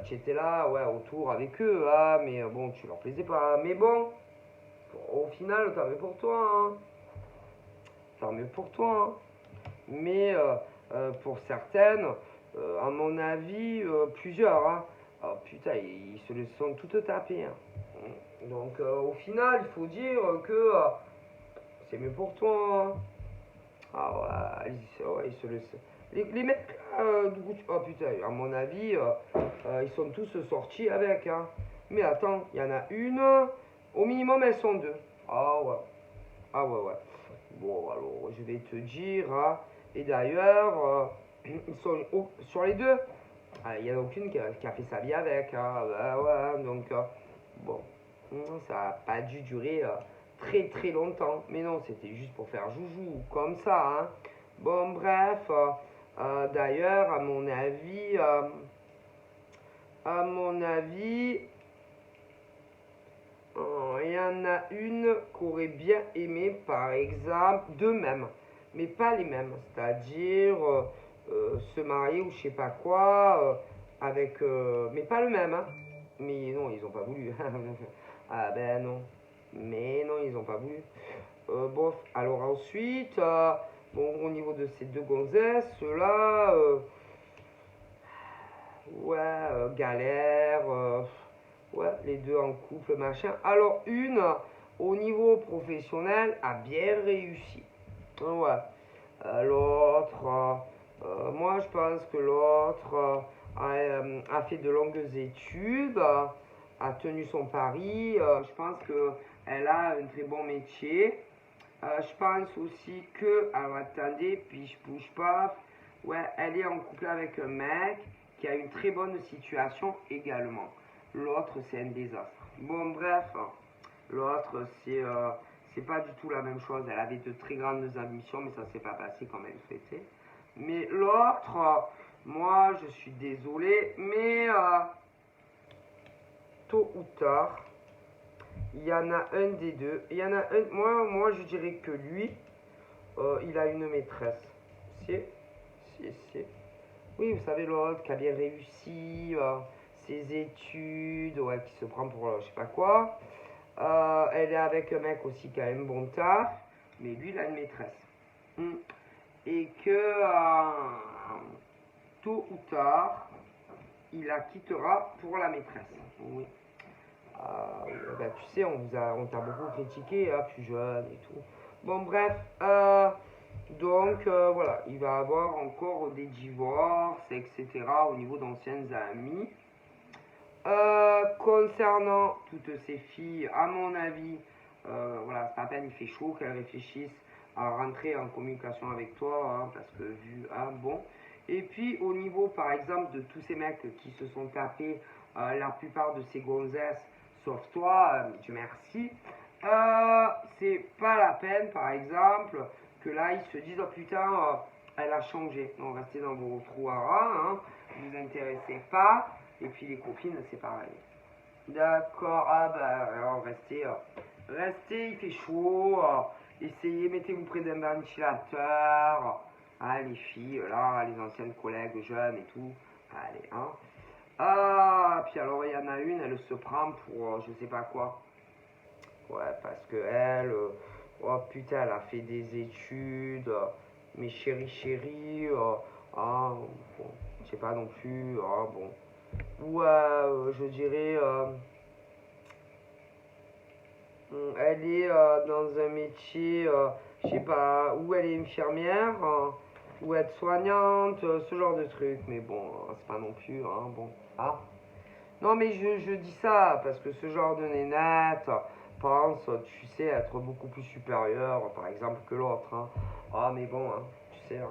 tu étais là, ouais, autour avec eux, ah, mais bon, tu leur plaisais pas. Mais bon, au final, tant mieux pour toi, hein. Tant mieux pour toi, hein. Mais pour certaines, à mon avis, plusieurs, hein. Oh, putain, ils se les sont toutes tapées, hein. Donc au final, il faut dire que c'est mieux pour toi, hein. Ah ouais, ils se laissent. Les mecs, oh putain, à mon avis, ils sont tous sortis avec, hein. Mais attends, il y en a une, au minimum elles sont deux. Ah ouais, ah ouais, ouais. Bon, alors je vais te dire, hein. Et d'ailleurs, ils sont sur les deux. Il n'y en a aucune qui a fait sa vie avec, hein. Bah ouais, donc bon, ça n'a pas dû durer très très longtemps. Mais non, c'était juste pour faire joujou, comme ça, hein. Bon, bref, d'ailleurs, à mon avis, il y en a une qu'aurait bien aimé, par exemple, deux mêmes, mais pas les mêmes. C'est-à-dire se marier ou je sais pas quoi, avec. Mais pas le même, hein. Mais non, ils ont pas voulu. Ah ben non. Mais non, ils ont pas voulu. Bon, alors ensuite, bon, au niveau de ces deux gonzesses, là, ouais, galère, ouais, les deux en couple, machin. Alors, une, au niveau professionnel, a bien réussi. Ouais. L'autre, moi je pense que l'autre a fait de longues études, a tenu son pari. Je pense qu'elle a un très bon métier. Je pense aussi que, alors attendez, puis je bouge pas. Ouais, elle est en couple avec un mec qui a une très bonne situation également. L'autre, c'est un désastre. Bon, bref, l'autre, c'est pas du tout la même chose. Elle avait de très grandes ambitions, mais ça s'est pas passé comme elle souhaitait. Mais l'autre, moi, je suis désolé, mais tôt ou tard, il y en a un des deux. Il y en a un, moi je dirais que lui, il a une maîtresse. Si, si. Oui, vous savez, l'autre qui a bien réussi ses études, ouais, qui se prend pour je sais pas quoi. Elle est avec un mec aussi qui a un bon taf, mais lui, il a une maîtresse. Et que tôt ou tard, il la quittera pour la maîtresse. Oui. Bah, tu sais, on t'a beaucoup critiqué, hein, plus jeune et tout. Bon, bref, donc voilà, il va avoir encore des divorces, etc. au niveau d'anciennes amies. Concernant toutes ces filles, à mon avis, voilà, c'est à peine il fait chaud qu'elles réfléchissent à rentrer en communication avec toi, hein, parce que vu, hein, bon. Et puis au niveau, par exemple, de tous ces mecs qui se sont tapés, la plupart de ces gonzesses, sauf toi, Dieu merci, c'est pas la peine, par exemple, que là ils se disent, oh putain, elle a changé. Non, restez dans vos trous à rats, hein, vous intéressez pas. Et puis les copines, c'est pareil. D'accord, ah bah alors restez, il fait chaud, essayez, mettez-vous près d'un ventilateur. Ah les filles, là, les anciennes collègues jeunes et tout. Allez, hein. Ah, puis alors il y en a une, elle se prend pour je sais pas quoi. Ouais, parce que elle, oh putain, elle a fait des études, mais chérie, ah, bon, je sais pas non plus, ah bon. Ou je dirais, elle est dans un métier, je sais pas, où elle est infirmière, ou aide-soignante, ce genre de truc. Mais bon, c'est pas non plus, hein, bon. Ah. Non, mais je dis ça parce que ce genre de nénette pense, tu sais, être beaucoup plus supérieur, par exemple, que l'autre. Hein. Ah, mais bon, hein, tu sais, hein,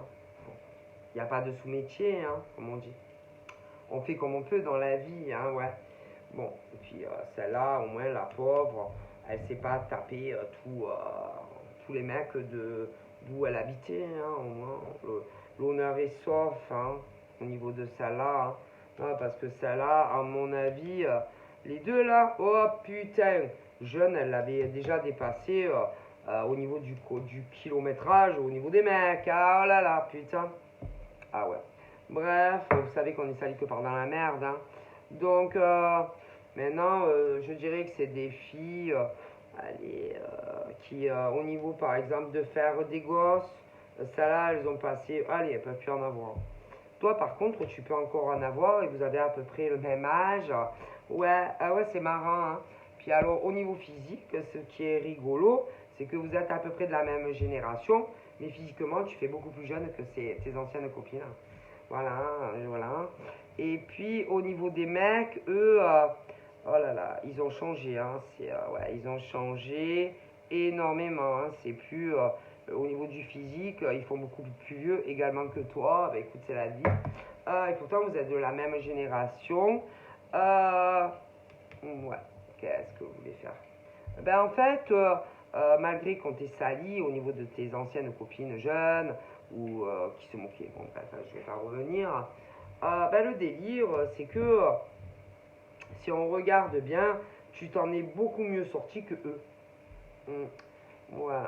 il n'y a pas de sous-métier, hein, comme on dit. On fait comme on peut dans la vie, hein, ouais. Bon, et puis celle-là, au moins, la pauvre, elle s'est pas tapé tous les mecs d'où elle habitait, hein, au moins. L'honneur est sauf, hein, au niveau de celle-là. Hein. Ah, parce que celle-là, à mon avis, les deux là, oh putain, jeune, elle l'avait déjà dépassé au niveau du kilométrage, au niveau des mecs. Ah oh là là, putain. Ah ouais. Bref, vous savez qu'on est sali que par dans la merde. Hein. Donc, maintenant, je dirais que c'est des filles allez, qui, au niveau par exemple de faire des gosses, ça là, elles ont passé. Allez, elles peuvent plus en avoir. Toi, par contre, tu peux encore en avoir et vous avez à peu près le même âge. Ouais, ah ouais, c'est marrant. Hein. Puis alors, au niveau physique, ce qui est rigolo, c'est que vous êtes à peu près de la même génération, mais physiquement, tu fais beaucoup plus jeune que tes anciennes copines. Voilà, voilà. Et puis, au niveau des mecs, eux, oh là là, ils ont changé. Hein. Ouais, ils ont changé énormément. Hein. C'est plus au niveau du physique, ils font beaucoup plus vieux également que toi. Bah, écoute, c'est la vie. Et pourtant, vous êtes de la même génération. Ouais, qu'est-ce que vous voulez faire? Ben, en fait, malgré qu'on t'ait sali au niveau de tes anciennes copines jeunes ou qui se moquaient, bon, bref, je vais pas revenir. Ben, le délire, c'est que si on regarde bien, tu t'en es beaucoup mieux sorti que eux. Ouais,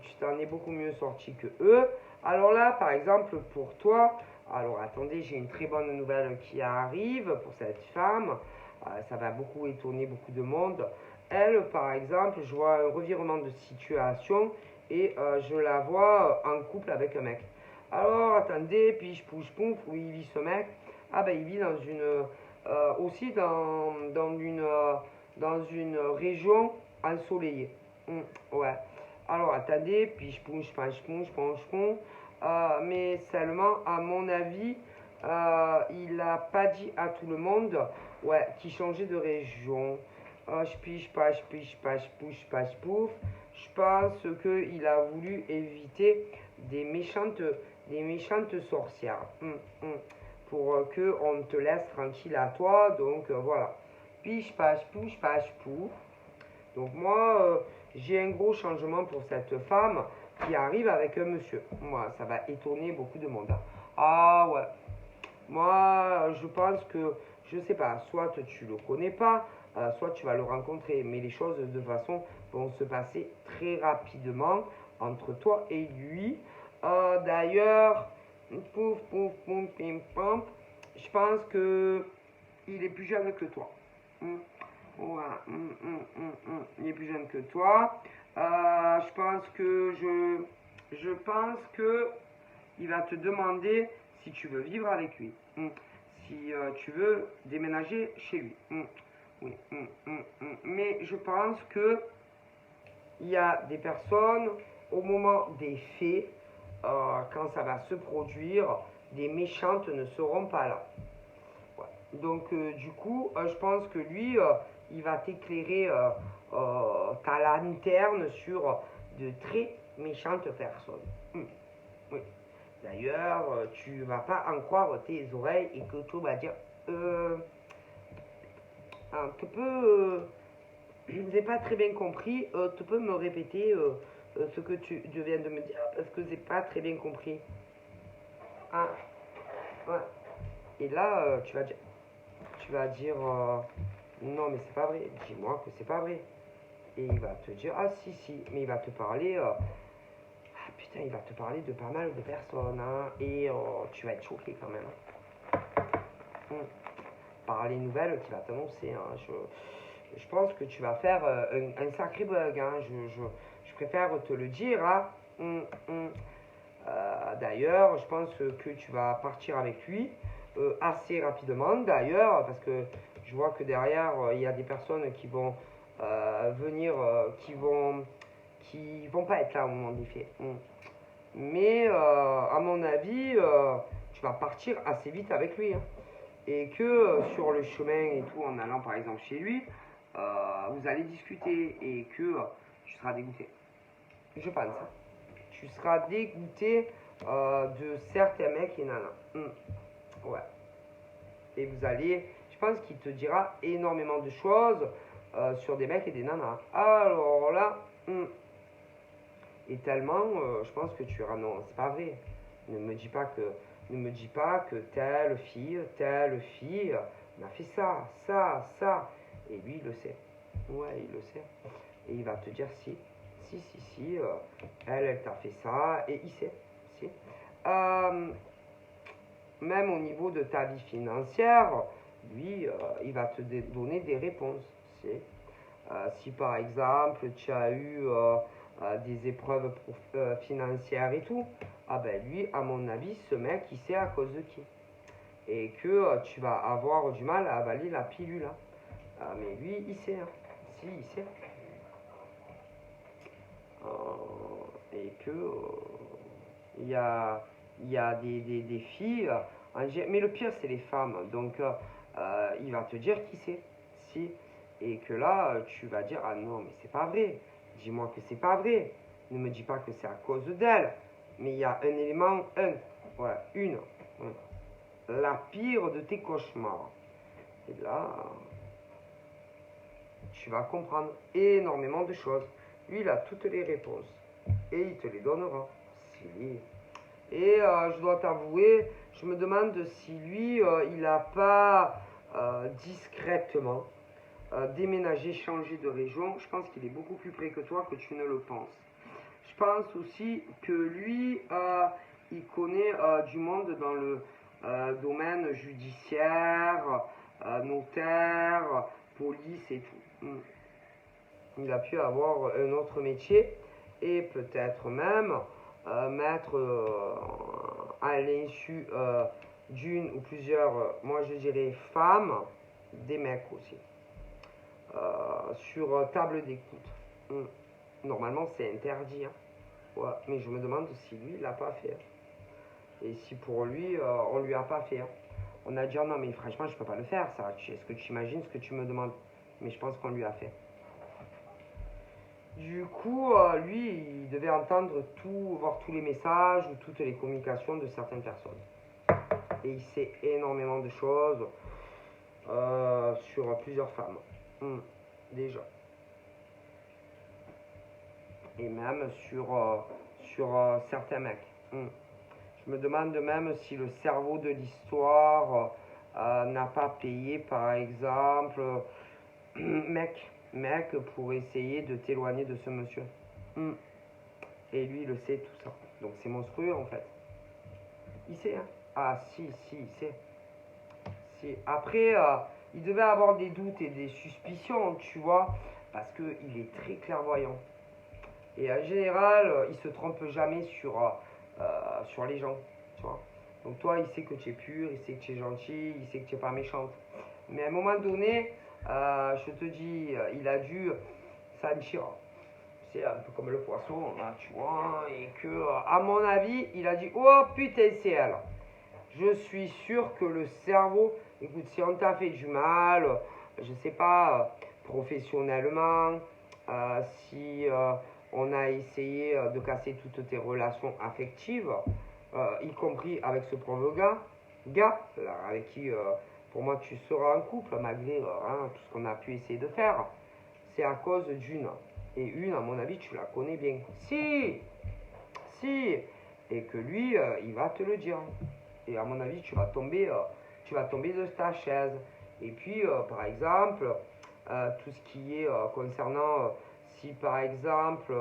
tu t'en es beaucoup mieux sorti que eux. Alors là, par exemple, pour toi, alors attendez, j'ai une très bonne nouvelle qui arrive pour cette femme. Ça va beaucoup étonner beaucoup de monde. Elle, par exemple, je vois un revirement de situation et je la vois en couple avec un mec. Alors attendez, puis je pousse pouf, où il vit ce mec? Ah ben il vit dans une aussi dans une région ensoleillée. Ouais. Alors attendez, puis je punch. Mais seulement, à mon avis, il n'a pas dit à tout le monde ouais, qui changeait de région. Je piche, je pouf. Je pense qu'il a voulu éviter des méchantes sorcières. Pour qu'on te laisse tranquille à toi. Donc voilà. Piche, pache, pouf. Donc moi, j'ai un gros changement pour cette femme qui arrive avec un monsieur. Moi, ça va étonner beaucoup de monde. Ah ouais. Moi, je pense que, je sais pas, soit tu le connais pas, soit tu vas le rencontrer. Mais les choses, de toute façon, vont se passer très rapidement entre toi et lui. D'ailleurs, pouf, pim, pam, je pense que il est plus jeune que toi. Ouais, il est plus jeune que toi. Je pense que il va te demander si tu veux vivre avec lui, si tu veux déménager chez lui. Oui, mais je pense que il y a des personnes au moment des faits, quand ça va se produire, des méchantes ne seront pas là. Ouais. Donc du coup, je pense que lui, il va t'éclairer ta lanterne sur de très méchantes personnes. Oui. D'ailleurs, tu vas pas en croire tes oreilles et que tout va dire un peu. Je n'ai pas très bien compris. Tu peux me répéter ce que tu viens de me dire parce que j'ai pas très bien compris. Ah, ouais. Et là, tu vas dire non mais c'est pas vrai. Dis-moi que c'est pas vrai. Et il va te dire ah si, mais il va te parler. Ah putain, il va te parler de pas mal de personnes, hein, et tu vas être choqué quand même. Par les nouvelles qu'il va t'annoncer. Hein, je pense que tu vas faire un sacré bug. Hein, je préfère te le dire. Hein. D'ailleurs, je pense que tu vas partir avec lui assez rapidement. D'ailleurs, parce que je vois que derrière, il y a des personnes qui vont venir, qui vont pas être là au moment des faits. Mais à mon avis, tu vas partir assez vite avec lui. Hein. Et que sur le chemin et tout, en allant par exemple chez lui, vous allez discuter et que tu seras dégoûté. Je pense. Hein. Tu seras dégoûté de certains mecs et nanas. Ouais. Et vous allez, je pense qu'il te dira énormément de choses sur des mecs et des nanas. Alors là, et tellement, je pense que tu iras non, c'est pas vrai. Ne me dis pas que telle fille m'a fait ça. Et lui, il le sait. Ouais, il le sait. Et il va te dire si, Si, elle t'a fait ça, et il sait. Si. Euh, Même au niveau de ta vie financière, lui, il va te donner des réponses. Si, si par exemple, tu as eu des épreuves financières et tout, ah ben lui, à mon avis, ce mec, il sait à cause de qui. Et que tu vas avoir du mal à avaler la pilule. Hein. Mais lui, il sait. Hein. Si, il sait. Et que il y a des filles, mais le pire c'est les femmes, donc il va te dire qui c'est, si, et que là tu vas dire ah non mais c'est pas vrai, dis-moi que c'est pas vrai, ne me dis pas que c'est à cause d'elle, mais il y a un élément, ouais, la pire de tes cauchemars, et là tu vas comprendre énormément de choses, lui il a toutes les réponses, et il te les donnera, si. Et je dois t'avouer, je me demande si lui, il n'a pas discrètement déménagé, changé de région. Je pense qu'il est beaucoup plus près que toi que tu ne le penses. Je pense aussi que lui, il connaît du monde dans le domaine judiciaire, notaire, police et tout. Il a pu avoir un autre métier et peut-être même mettre à l'insu d'une ou plusieurs, moi je dirais femmes, des mecs aussi, sur table d'écoute. Normalement c'est interdit, hein. Ouais, mais je me demande si lui il l'a pas fait. Et si pour lui on lui a pas fait. Hein. On a dit oh non mais franchement je peux pas le faire ça. Est-ce que tu imagines ce que tu me demandes? Mais je pense qu'on lui a fait. Du coup, lui, il devait entendre tout, voir tous les messages ou toutes les communications de certaines personnes. Et il sait énormément de choses sur plusieurs femmes. Déjà. Et même sur certains mecs. Je me demande même si le cerveau de l'histoire n'a pas payé, par exemple, mec, pour essayer de t'éloigner de ce monsieur. Et lui, il le sait tout ça. Donc c'est monstrueux en fait. Il sait, hein? Ah si, il sait. Si. Après, il devait avoir des doutes et des suspicions, tu vois, parce qu'il est très clairvoyant. Et en général, il se trompe jamais sur les gens, tu vois. Donc toi, il sait que tu es pur, il sait que tu es gentil, il sait que tu n'es pas méchante. Mais à un moment donné, je te dis, il a dû sentir, c'est un peu comme le poisson, là, tu vois, et que, à mon avis, il a dit, oh putain, c'est elle. Je suis sûr que le cerveau, écoute, si on t'a fait du mal, je sais pas, professionnellement, si on a essayé de casser toutes tes relations affectives, y compris avec ce pauvre gars là, avec qui, pour moi, tu seras en couple, malgré tout ce qu'on a pu essayer de faire, c'est à cause d'une. Et une, à mon avis, tu la connais bien. Si, et que lui, il va te le dire. Et à mon avis, tu vas tomber de ta chaise. Et puis, par exemple, tout ce qui est concernant, si par exemple,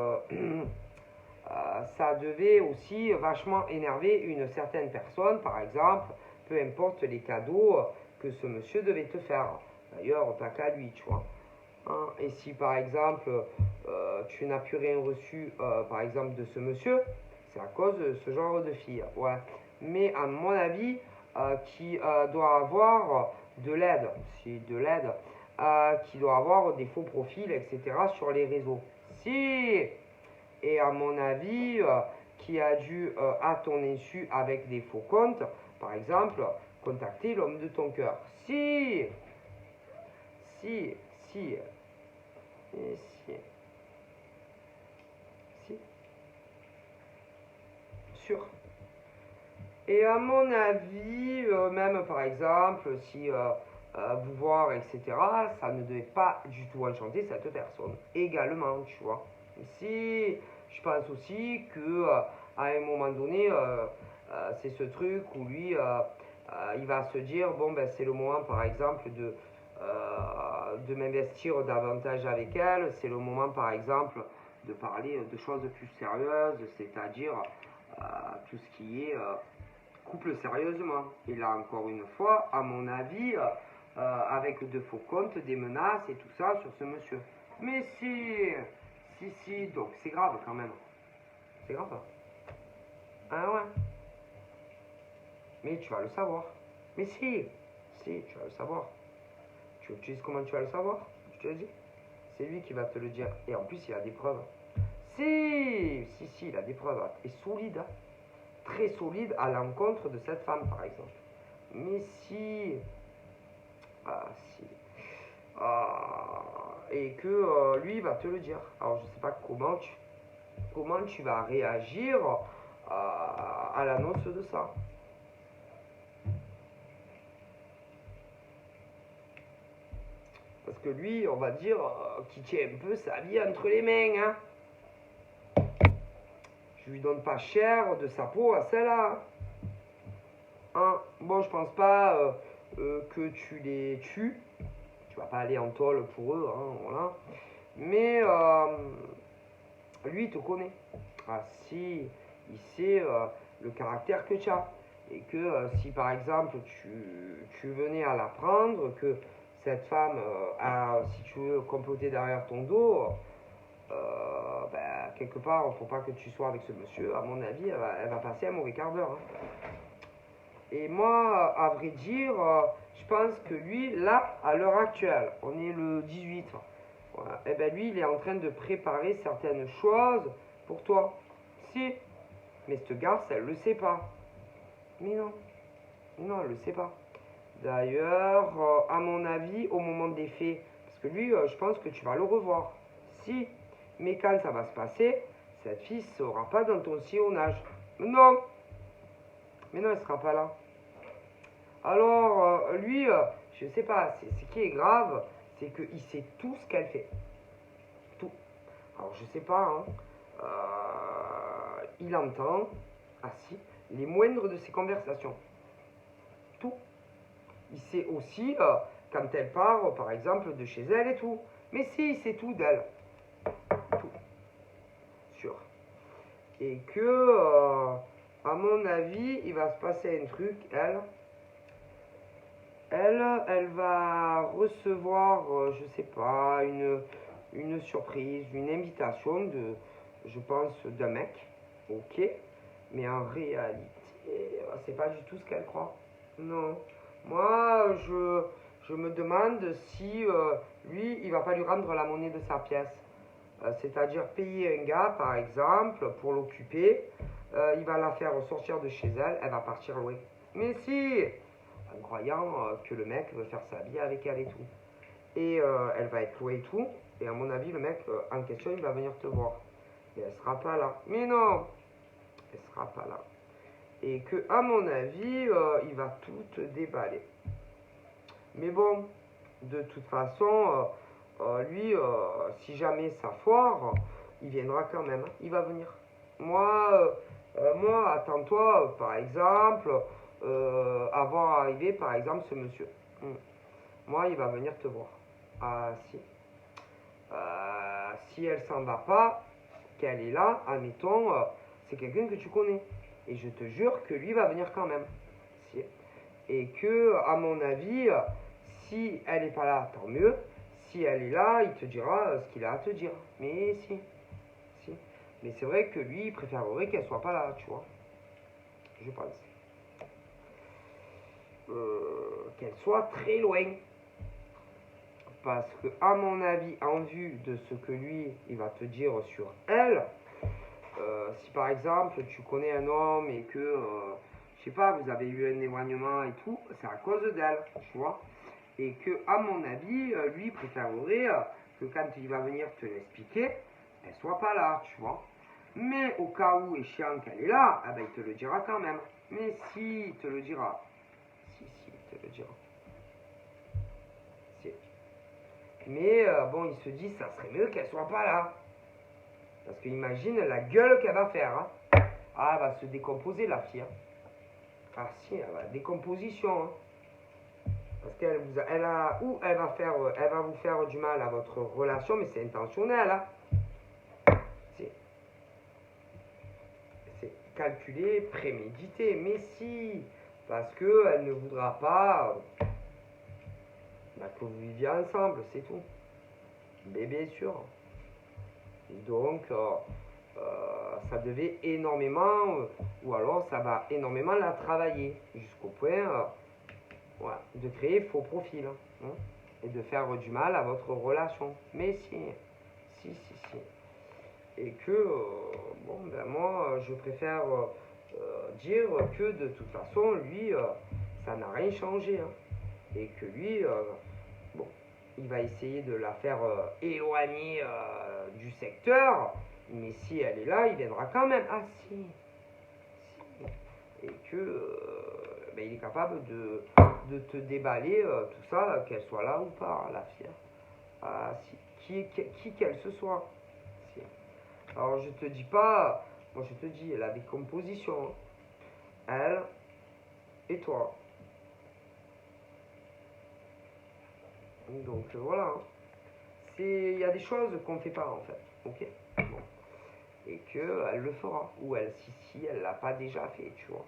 ça devait aussi vachement énerver une certaine personne, par exemple, peu importe les cadeaux que ce monsieur devait te faire. D'ailleurs, pas qu'à lui, tu vois. Hein. Et si par exemple, tu n'as plus rien reçu, par exemple, de ce monsieur, c'est à cause de ce genre de fille. Ouais. Mais à mon avis, qui doit avoir de l'aide, si de l'aide, qui doit avoir des faux profils, etc. sur les réseaux. Si, et à mon avis, qui a dû, à ton insu, avec des faux comptes, par exemple, contacter l'homme de ton cœur. Si, et si. Sûr. Et à mon avis, même par exemple, si vous voir, etc., ça ne devait pas du tout enchanter cette personne. Également, tu vois. Si, je pense aussi que à un moment donné, c'est ce truc où lui, il va se dire, bon, ben c'est le moment, par exemple, de m'investir davantage avec elle. C'est le moment, par exemple, de parler de choses plus sérieuses, c'est-à-dire tout ce qui est couple sérieusement. Et là, encore une fois, à mon avis, avec de faux comptes, des menaces et tout ça sur ce monsieur. Mais si, donc c'est grave quand même. C'est grave. Ah ouais. Mais tu vas le savoir. Mais si, tu vas le savoir. Tu sais comment tu vas le savoir? Je te le dis. C'est lui qui va te le dire. Et en plus, il a des preuves. Si, il a des preuves. Et solides, hein. Très solides à l'encontre de cette femme, par exemple. Mais si. Ah, si. Ah, et que lui, il va te le dire. Alors, je sais pas comment tu vas réagir à l'annonce de ça. Parce que lui, on va dire qu'il tient un peu sa vie entre les mains. Hein. Je lui donne pas cher de sa peau à celle-là. Hein. Bon, je pense pas que tu les tues. Tu vas pas aller en tôle pour eux. Hein, voilà. Mais lui, il te connaît. Ah si, il sait le caractère que tu as. Et que si par exemple tu venais à l'apprendre, que cette femme a, si tu veux, comploté derrière ton dos, quelque part, il ne faut pas que tu sois avec ce monsieur. À mon avis, elle va passer un mauvais quart d'heure. Hein. Et moi, à vrai dire, je pense que lui, là, à l'heure actuelle, on est le 18, voilà, et ben lui, il est en train de préparer certaines choses pour toi. Si, mais cette garce, elle le sait pas. Mais non, elle le sait pas. D'ailleurs, à mon avis, au moment des faits, parce que lui, je pense que tu vas le revoir. Si, mais quand ça va se passer, cette fille ne sera pas dans ton sillonnage. Non, mais non, elle sera pas là. Alors, lui, je sais pas, ce qui est grave, c'est qu'il sait tout ce qu'elle fait. Tout. Alors, je sais pas, hein, il entend, assis, les moindres de ses conversations. Tout. Il sait aussi quand elle part, par exemple, de chez elle et tout. Mais si, il sait tout d'elle. Tout. Sûr. Et que, à mon avis, il va se passer un truc, elle va recevoir, je sais pas, une surprise, une invitation de, je pense, d'un mec, ok, mais en réalité, c'est pas du tout ce qu'elle croit. Non. Moi, je me demande si lui, il va pas lui rendre la monnaie de sa pièce. C'est-à-dire payer un gars, par exemple, pour l'occuper. Il va la faire sortir de chez elle, elle va partir loin. Mais si, en croyant que le mec veut faire sa vie avec elle et tout. Et elle va être louée et tout. Et à mon avis, le mec en question, il va venir te voir. Et elle sera pas là. Mais non, elle sera pas là. Et que, à mon avis, il va tout te déballer. Mais bon, de toute façon, lui, si jamais ça foire, il viendra quand même. Hein. Il va venir. Moi, attends-toi, par exemple, avant arriver, par exemple, ce monsieur. Moi, il va venir te voir. Ah, si. Si elle s'en va pas, qu'elle est là, admettons, c'est quelqu'un que tu connais. Et je te jure que lui va venir quand même. Si. Et que, à mon avis, si elle n'est pas là, tant mieux. Si elle est là, il te dira ce qu'il a à te dire. Mais si. Mais c'est vrai que lui, il préférerait qu'elle soit pas là, tu vois. Je pense. Qu'elle soit très loin. Parce que, à mon avis, en vue de ce que lui, il va te dire sur elle, si par exemple, tu connais un homme et que, je sais pas, vous avez eu un éloignement et tout, c'est à cause d'elle, tu vois. Et que, à mon avis, lui préférerait que quand il va venir te l'expliquer, elle soit pas là, tu vois. Mais au cas où, échéant qu'elle est là, eh ben, il te le dira quand même. Mais si, il te le dira. Si, il te le dira. Si. Mais bon, il se dit, ça serait mieux qu'elle soit pas là. Parce que imagine la gueule qu'elle va faire. Hein. Ah, elle va se décomposer, la fille. Hein. Ah si, elle va décomposition. Hein. Parce qu'elle elle va vous faire du mal à votre relation, mais c'est intentionnel. Hein. calculé, prémédité. Mais si, parce qu'elle ne voudra pas que vous viviez ensemble, c'est tout. Mais bien sûr. Donc, ça devait énormément, ou alors ça va énormément la travailler, jusqu'au point voilà, de créer faux profils, hein, et de faire du mal à votre relation. Mais si. Et que, bon, ben moi, je préfère dire que de toute façon, lui, ça n'a rien changé, hein, et que lui, bon, il va essayer de la faire éloigner du secteur, mais si elle est là, il viendra quand même. Ah si. Et que ben, il est capable de te déballer tout ça, qu'elle soit là ou pas, la fille. Ah si. Qui qu'elle se soit. Si. Alors je te dis pas, moi je te dis, elle a des compositions. Hein. Elle et toi. Donc voilà. Hein. Il y a des choses qu'on ne fait pas en fait. Ok. Bon. Et qu'elle le fera. Ou elle, si elle l'a pas déjà fait, tu vois.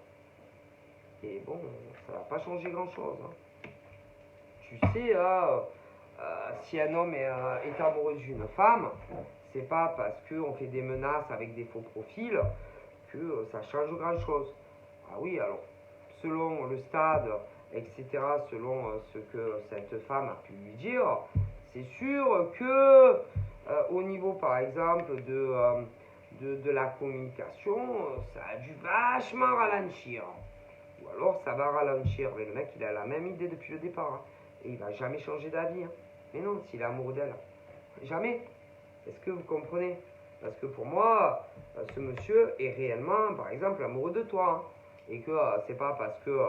Et bon, ça va pas changer grand chose. Hein. Tu sais, si un homme est amoureux d'une femme, c'est pas parce qu'on fait des menaces avec des faux profils que ça change grand chose. Ah oui, alors, selon le stade, etc., selon ce que cette femme a pu lui dire, c'est sûr que au niveau, par exemple, de la communication, ça a dû vachement ralentir. Ou alors ça va ralentir. Mais le mec, il a la même idée depuis le départ. Hein. Et il va jamais changer d'avis. Hein. Mais non, s'il est amoureux d'elle. Jamais. Est-ce que vous comprenez? Parce que pour moi, ce monsieur est réellement, par exemple, amoureux de toi. Hein. Et que c'est pas parce que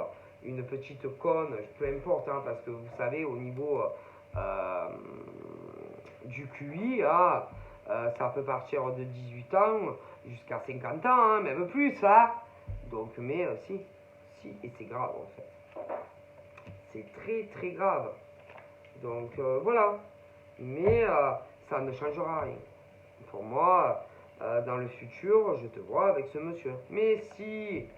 une petite conne, peu importe, hein, parce que vous savez, au niveau du QI, ça peut partir de 18 ans jusqu'à 50 ans, hein, même plus, hein. Donc, mais si, et c'est grave en fait. C'est très très grave. Donc voilà. Mais ça ne changera rien. Pour moi, dans le futur, je te vois avec ce monsieur. Mais si.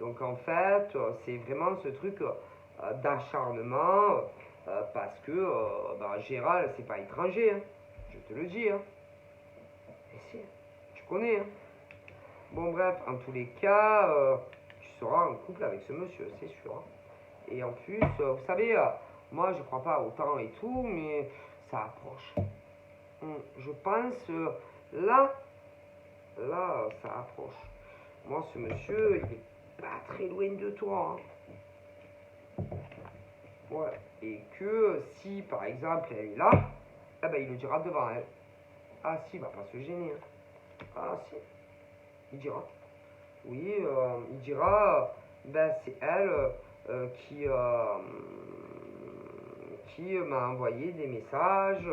Donc en fait, c'est vraiment ce truc d'acharnement parce que Gérald, c'est pas étranger. Hein. Je te le dis. Hein. Mais si, tu connais. Hein. Bon bref, en tous les cas, tu seras en couple avec ce monsieur, c'est sûr. Hein. Et en plus, vous savez, moi je crois pas au temps et tout, mais ça approche. Je pense, là, ça approche. Moi, ce monsieur, il est pas très loin de toi. Hein. Ouais. Et que si, par exemple, elle est là, eh ben, il le dira devant elle. Ah si, il va pas se gêner. Hein. Ah si, il dira. Oui, il dira, ben c'est elle qui m'a envoyé des messages,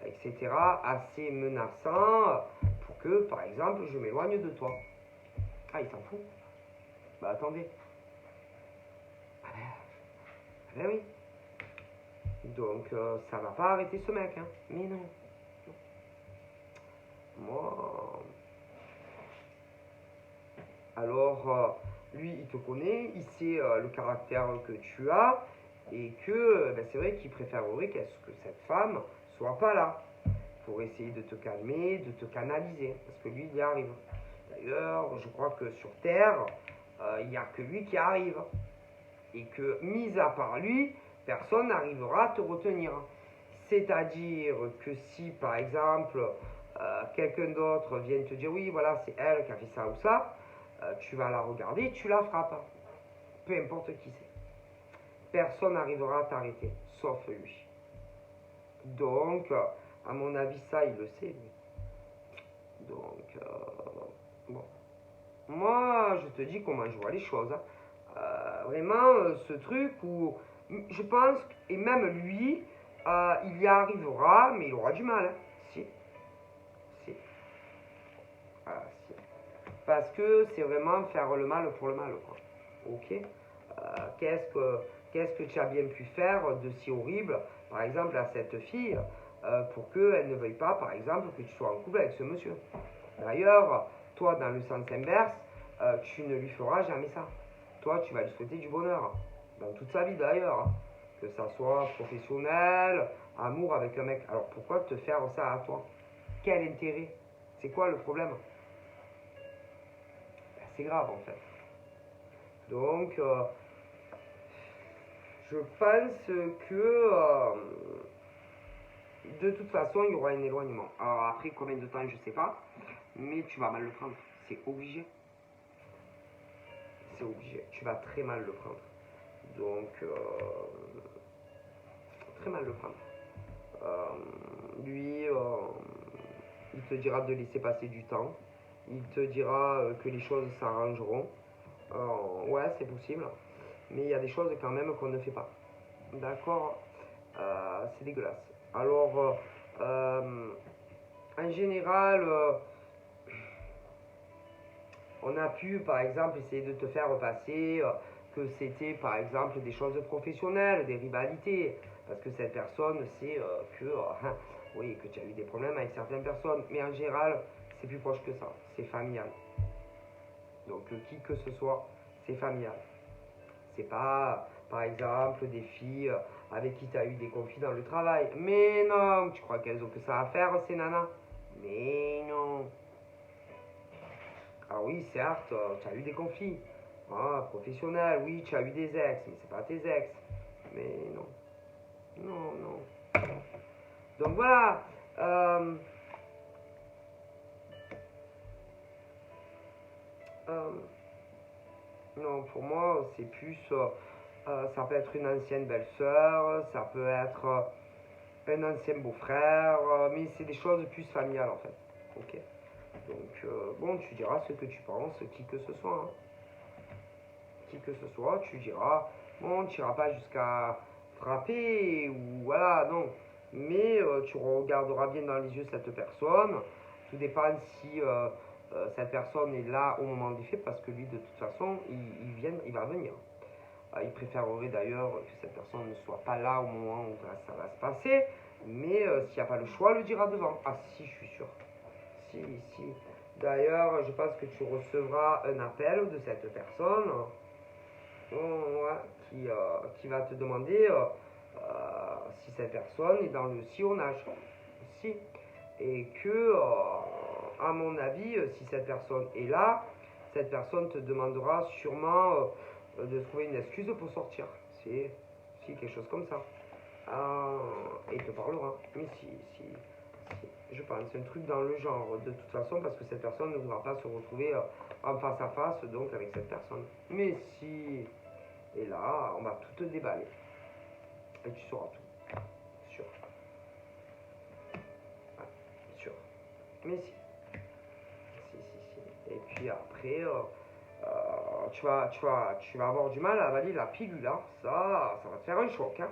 etc., assez menaçants pour que, par exemple, je m'éloigne de toi. Ah, il s'en fout. Bah attendez. Ah ben oui. Donc, ça va pas arrêter ce mec, hein. Mais non. Moi... Alors, lui, il te connaît, il sait le caractère que tu as, et que ben, c'est vrai qu'il préférerait que cette femme soit pas là, pour essayer de te calmer, de te canaliser, parce que lui, il y arrive. D'ailleurs, je crois que sur Terre, il n'y a que lui qui arrive, et que, mis à part lui, personne n'arrivera à te retenir. C'est-à-dire que si, par exemple, quelqu'un d'autre vient te dire, oui, voilà, c'est elle qui a fait ça ou ça, tu vas la regarder, tu la frappes. Peu importe qui c'est. Personne n'arrivera à t'arrêter, sauf lui. Donc, à mon avis, ça, il le sait, lui. Donc, bon. Moi, je te dis comment je vois les choses. Hein. Vraiment, ce truc où je pense, et même lui, il y arrivera, mais il aura du mal. Hein. Si. Ah, si. Parce que c'est vraiment faire le mal pour le mal. Quoi. Ok. Qu'est-ce que tu as bien pu faire de si horrible, par exemple, à cette fille pour qu'elle ne veuille pas, par exemple, que tu sois en couple avec ce monsieur. D'ailleurs, toi, dans le sens inverse, tu ne lui feras jamais ça. Toi, tu vas lui souhaiter du bonheur, dans toute sa vie d'ailleurs, hein. Que ça soit professionnel, amour avec un mec. Alors pourquoi te faire ça à toi? Quel intérêt? C'est quoi le problème? Ben, c'est grave en fait. Donc, je pense que de toute façon, il y aura un éloignement. Alors après, combien de temps, je sais pas, mais tu vas mal le prendre. C'est obligé. C'est obligé. Tu vas très mal le prendre. Donc, très mal le prendre. Lui, il te dira de laisser passer du temps. Il te dira que les choses s'arrangeront. Ouais, c'est possible. Mais il y a des choses quand même qu'on ne fait pas. D'accord. C'est dégueulasse. Alors, en général, on a pu, par exemple, essayer de te faire passer que c'était, par exemple, des choses professionnelles, des rivalités. Parce que cette personne sait oui, que tu as eu des problèmes avec certaines personnes. Mais en général, c'est plus proche que ça. C'est familial. Donc, qui que ce soit, c'est familial. C'est pas, par exemple, des filles avec qui tu as eu des conflits dans le travail. Mais non, tu crois qu'elles ont que ça à faire, ces nanas? Mais non. Ah oui, certes, tu as eu des conflits. Professionnels, oui, tu as eu des ex, mais c'est pas tes ex. Mais non. Non, non. Donc voilà. Non, pour moi, c'est plus. Ça peut être une ancienne belle-sœur, ça peut être un ancien beau-frère, mais c'est des choses plus familiales en fait. Ok. Donc, bon, tu diras ce que tu penses, qui que ce soit, hein. Qui que ce soit, tu diras, bon, tu n'iras pas jusqu'à frapper, ou voilà, non. Mais tu regarderas bien dans les yeux cette personne. Tout dépend si cette personne est là au moment des faits, parce que lui, de toute façon, il va venir. Il préférerait d'ailleurs que cette personne ne soit pas là au moment où ça va se passer. Mais s'il n'y a pas le choix, le dira devant. Ah si, je suis sûr. Si, si. D'ailleurs, je pense que tu recevras un appel de cette personne ouais, qui va te demander si cette personne est dans le sillonnage. Si. Et que, à mon avis, si cette personne est là, cette personne te demandera sûrement de trouver une excuse pour sortir. C'est quelque chose comme ça. Et il te parlera. Mais si, je pense, c'est un truc dans le genre, de toute façon, parce que cette personne ne voudra pas se retrouver en face à face, donc avec cette personne. Mais si, et là, on va tout te déballer. Et tu sauras tout. Sûr. Ouais, sûr. Mais si. Si. Et puis après, tu vas avoir du mal à avaler la pilule, hein. Ça va te faire un choc, hein.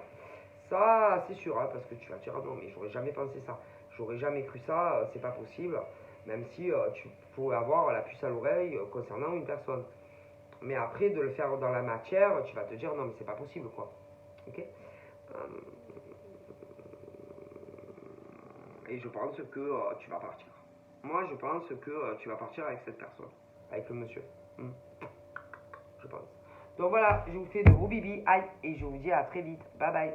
Ça, c'est sûr, hein, parce que tu vas te dire, ah non, mais j'aurais jamais pensé ça. J'aurais jamais cru ça, c'est pas possible. Même si tu pourrais avoir la puce à l'oreille concernant une personne. Mais après, de le faire dans la matière, tu vas te dire, non, mais c'est pas possible, quoi. Ok. Et je pense que tu vas partir. Moi, je pense que tu vas partir avec cette personne. Avec le monsieur. Je pense. Donc voilà, je vous fais de gros bibis. Aïe. Et je vous dis à très vite. Bye bye.